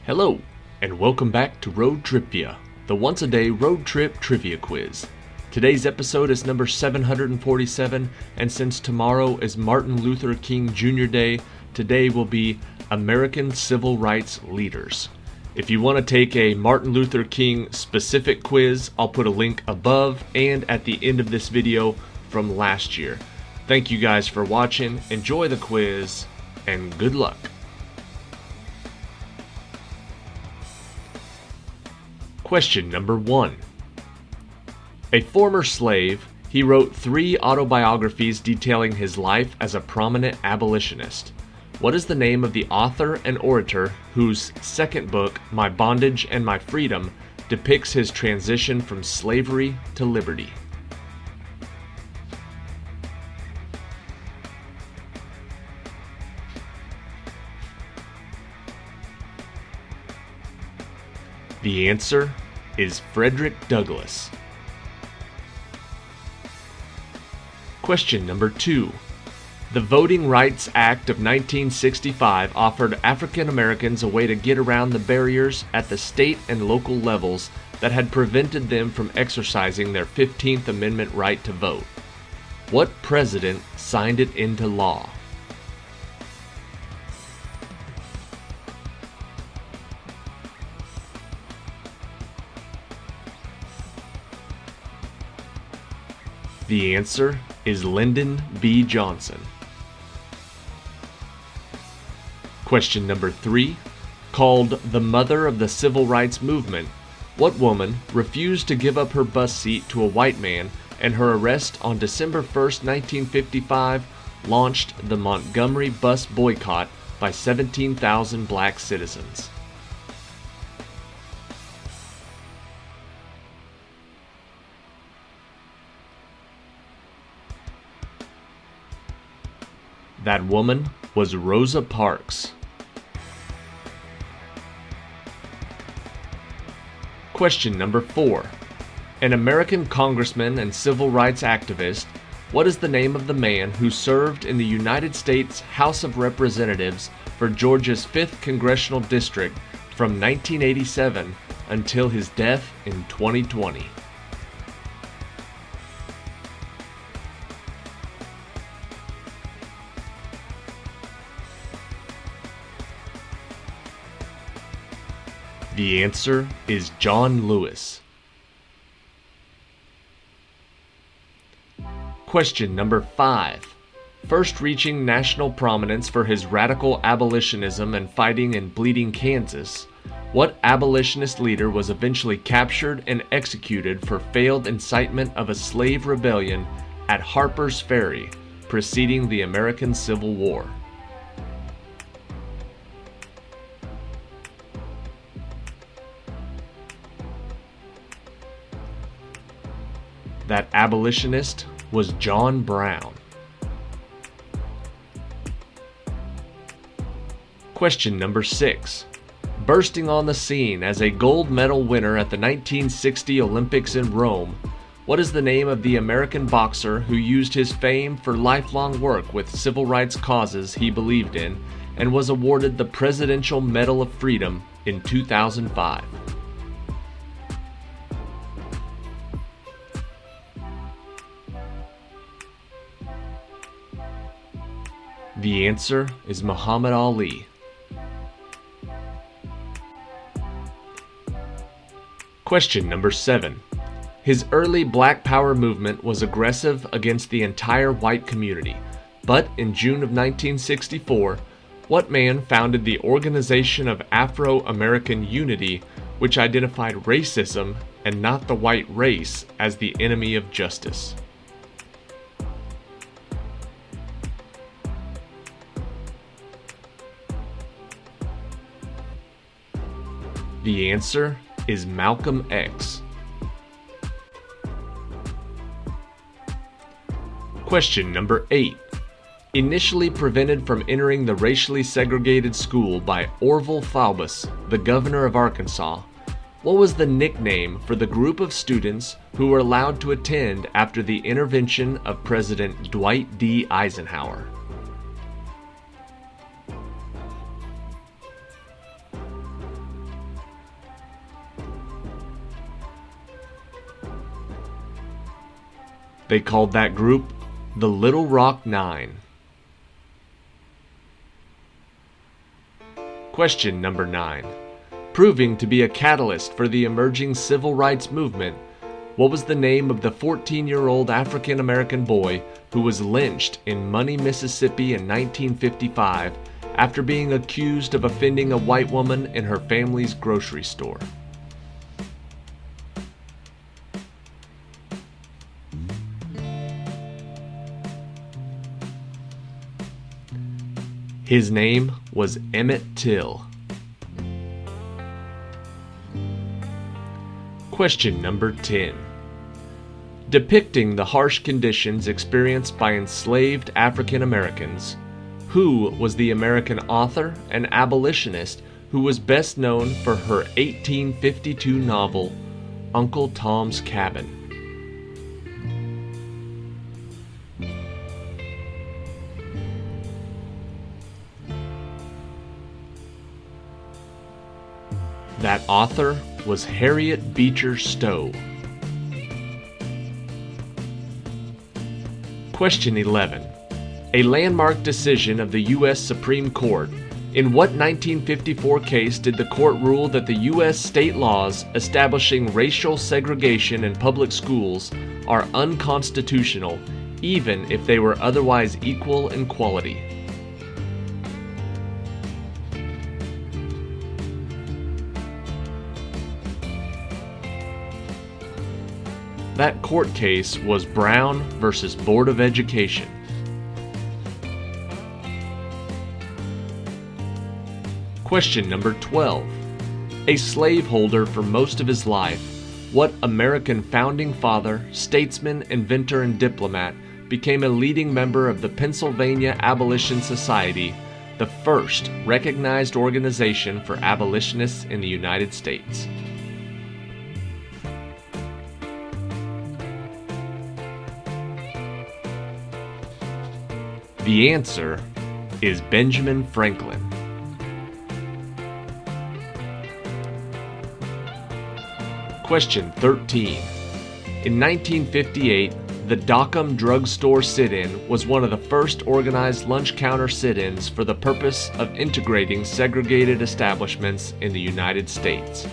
Hello, and welcome back to TRIpVIA, the once-a-day road trip trivia quiz. Today's episode is number 747, and since tomorrow is Martin Luther King Jr. Day, today will be American Civil Rights Leaders. If you want to take a Martin Luther King specific quiz, I'll put a link above and at the end of this video from last year. Thank you guys for watching, enjoy the quiz, and good luck. Question number 1. A former slave, he wrote 3 autobiographies detailing his life as a prominent abolitionist. What is the name of the author and orator whose second book, My Bondage and My Freedom, depicts his transition from slavery to liberty? The answer is Frederick Douglass. Question number 2. The Voting Rights Act of 1965 offered African Americans a way to get around the barriers at the state and local levels that had prevented them from exercising their 15th Amendment right to vote. What president signed it into law? The answer is Lyndon B. Johnson. Question number 3. Called the mother of the Civil Rights Movement, what woman refused to give up her bus seat to a white man, and her arrest on December 1, 1955, launched the Montgomery bus boycott by 17,000 black citizens? That woman was Rosa Parks. Question number 4. An American congressman and civil rights activist, what is the name of the man who served in the United States House of Representatives for Georgia's 5th Congressional District from 1987 until his death in 2020? The answer is John Lewis. Question number 5. First reaching national prominence for his radical abolitionism and fighting in Bleeding, Kansas, what abolitionist leader was eventually captured and executed for failed incitement of a slave rebellion at Harper's Ferry, preceding the American Civil War? That abolitionist was John Brown. Question number 6. Bursting on the scene as a gold medal winner at the 1960 Olympics in Rome, what is the name of the American boxer who used his fame for lifelong work with civil rights causes he believed in and was awarded the Presidential Medal of Freedom in 2005? The answer is Muhammad Ali. Question number 7. His early Black Power movement was aggressive against the entire white community, but in June of 1964, what man founded the Organization of Afro-American Unity, which identified racism and not the white race as the enemy of justice? The answer is Malcolm X. Question number 8. Initially prevented from entering the racially segregated school by Orville Faubus, the governor of Arkansas, what was the nickname for the group of students who were allowed to attend after the intervention of President Dwight D. Eisenhower? They called that group the Little Rock Nine. Question number 9. Proving to be a catalyst for the emerging civil rights movement, what was the name of the 14-year-old African-American boy who was lynched in Money, Mississippi in 1955 after being accused of offending a white woman in her family's grocery store? His name was Emmett Till. Question number 10. Depicting the harsh conditions experienced by enslaved African Americans, who was the American author and abolitionist who was best known for her 1852 novel, Uncle Tom's Cabin? That author was Harriet Beecher Stowe. Question 11. A landmark decision of the U.S. Supreme Court. In what 1954 case did the court rule that the U.S. state laws establishing racial segregation in public schools are unconstitutional, even if they were otherwise equal in quality? That court case was Brown versus Board of Education. Question number 12. A slaveholder for most of his life, what American founding father, statesman, inventor, and diplomat became a leading member of the Pennsylvania Abolition Society, the first recognized organization for abolitionists in the United States? The answer is Benjamin Franklin. Question 13. In 1958, the Dockham Drugstore sit-in was one of the first organized lunch counter sit-ins for the purpose of integrating segregated establishments in the United States.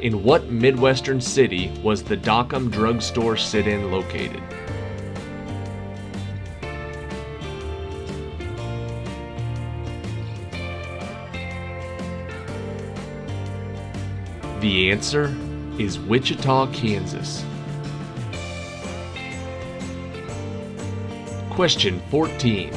In what Midwestern city was the Dockham Drugstore sit-in located? The answer is Wichita, Kansas. Question 14.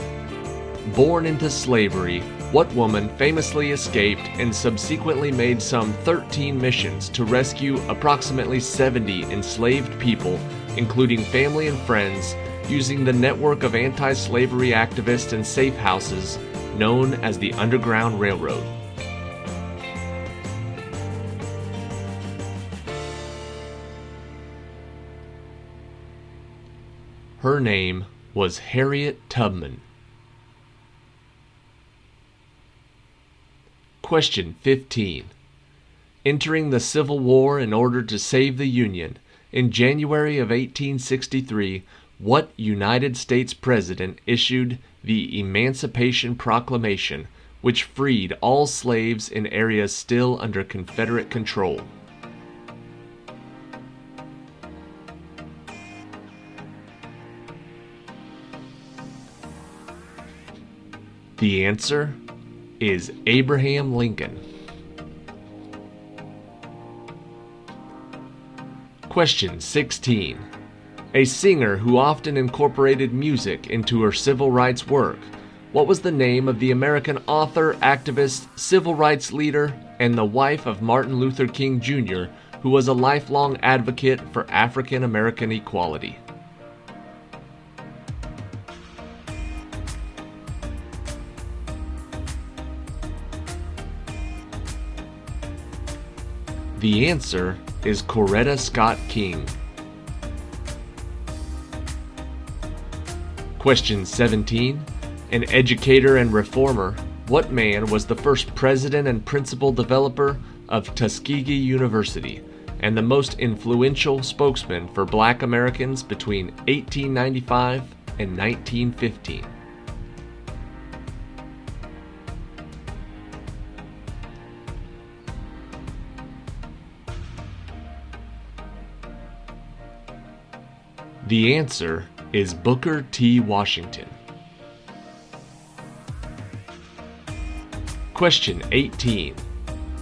Born into slavery, what woman famously escaped and subsequently made some 13 missions to rescue approximately 70 enslaved people, including family and friends, using the network of anti-slavery activists and safe houses known as the Underground Railroad? Her name was Harriet Tubman. Question 15. Entering the Civil War in order to save the Union, in January of 1863, what United States president issued the Emancipation Proclamation, which freed all slaves in areas still under Confederate control? The answer is Abraham Lincoln. Question 16. A singer who often incorporated music into her civil rights work. What was the name of the American author, activist, civil rights leader, and the wife of Martin Luther King Jr., who was a lifelong advocate for African American equality? The answer is Coretta Scott King. Question 17. An educator and reformer, what man was the first president and principal developer of Tuskegee University, and the most influential spokesman for Black Americans between 1895 and 1915. The answer is Booker T. Washington. Question 18.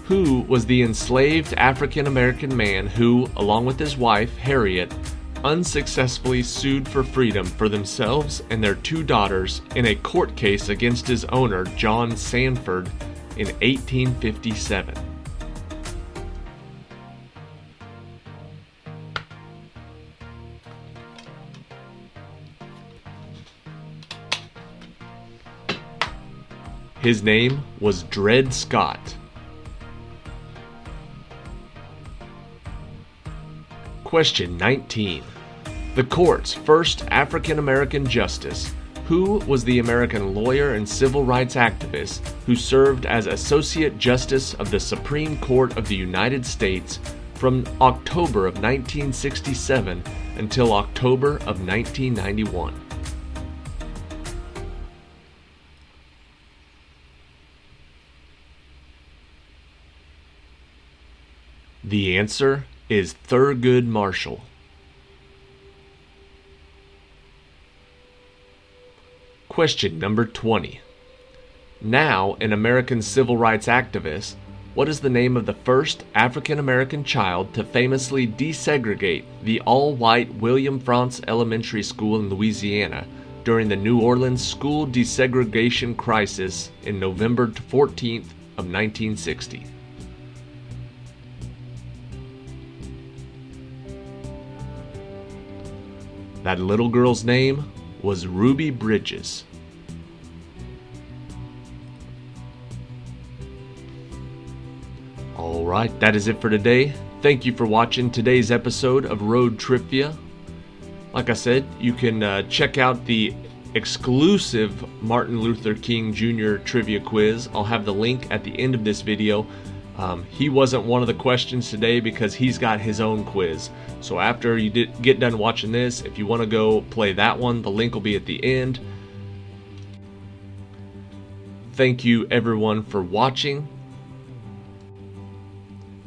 Who was the enslaved African American man who, along with his wife, Harriet, unsuccessfully sued for freedom for themselves and their 2 daughters in a court case against his owner, John Sanford, in 1857? His name was Dred Scott. Question 19. The court's first African American justice, who was the American lawyer and civil rights activist who served as Associate Justice of the Supreme Court of the United States from October of 1967 until October of 1991. The answer is Thurgood Marshall. Question number 20. Now an American civil rights activist, what is the name of the first African American child to famously desegregate the all-white William Frantz Elementary School in Louisiana during the New Orleans school desegregation crisis in November 14th of 1960? That little girl's name was Ruby Bridges. Alright, that is it for today. Thank you for watching today's episode of Road TRIpVIA. Like I said, you can check out the exclusive Martin Luther King Jr. trivia quiz. I'll have the link at the end of this video. He wasn't one of the questions today because he's got his own quiz. So after you get done watching this, if you want to go play that one, the link will be at the end. Thank you everyone for watching.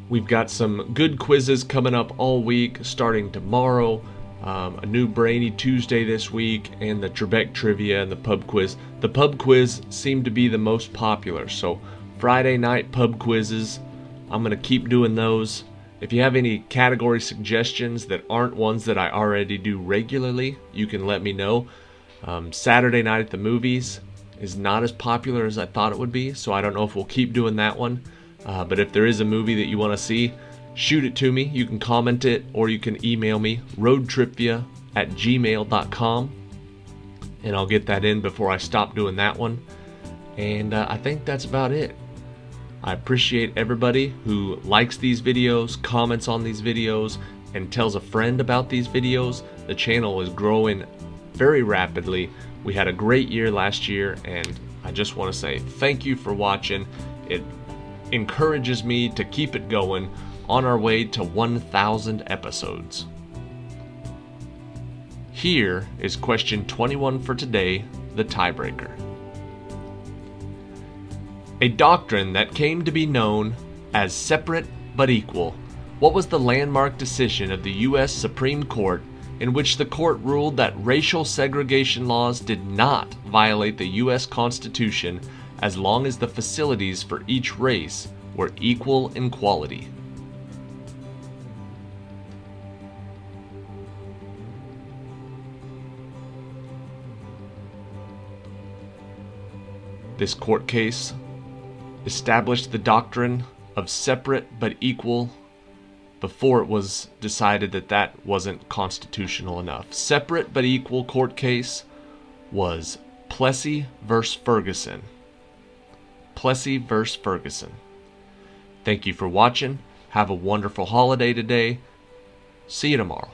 We've got some good quizzes coming up all week, starting tomorrow. A new Brainy Tuesday this week, and the Trebek Trivia and the pub quiz. The pub quiz seemed to be the most popular, so Friday night pub quizzes, I'm going to keep doing those. If you have any category suggestions that aren't ones that I already do regularly, you can let me know. Saturday night at the movies is not as popular as I thought it would be, so I don't know if we'll keep doing that one. But if there is a movie that you want to see, shoot it to me. You can comment it, or you can email me, roadtripvia@gmail.com, and I'll get that in before I stop doing that one. And I think that's about it. I appreciate everybody who likes these videos, comments on these videos, and tells a friend about these videos. The channel is growing very rapidly. We had a great year last year, and I just want to say thank you for watching. It encourages me to keep it going on our way to 1,000 episodes. Here is question 21 for today, the tiebreaker. A doctrine that came to be known as separate but equal. What was the landmark decision of the U.S. Supreme Court in which the court ruled that racial segregation laws did not violate the U.S. Constitution as long as the facilities for each race were equal in quality? This court case established the doctrine of separate but equal before it was decided that that wasn't constitutional enough. Separate but equal court case was Plessy versus Ferguson. Plessy versus Ferguson. Thank you for watching. Have a wonderful holiday today. See you tomorrow.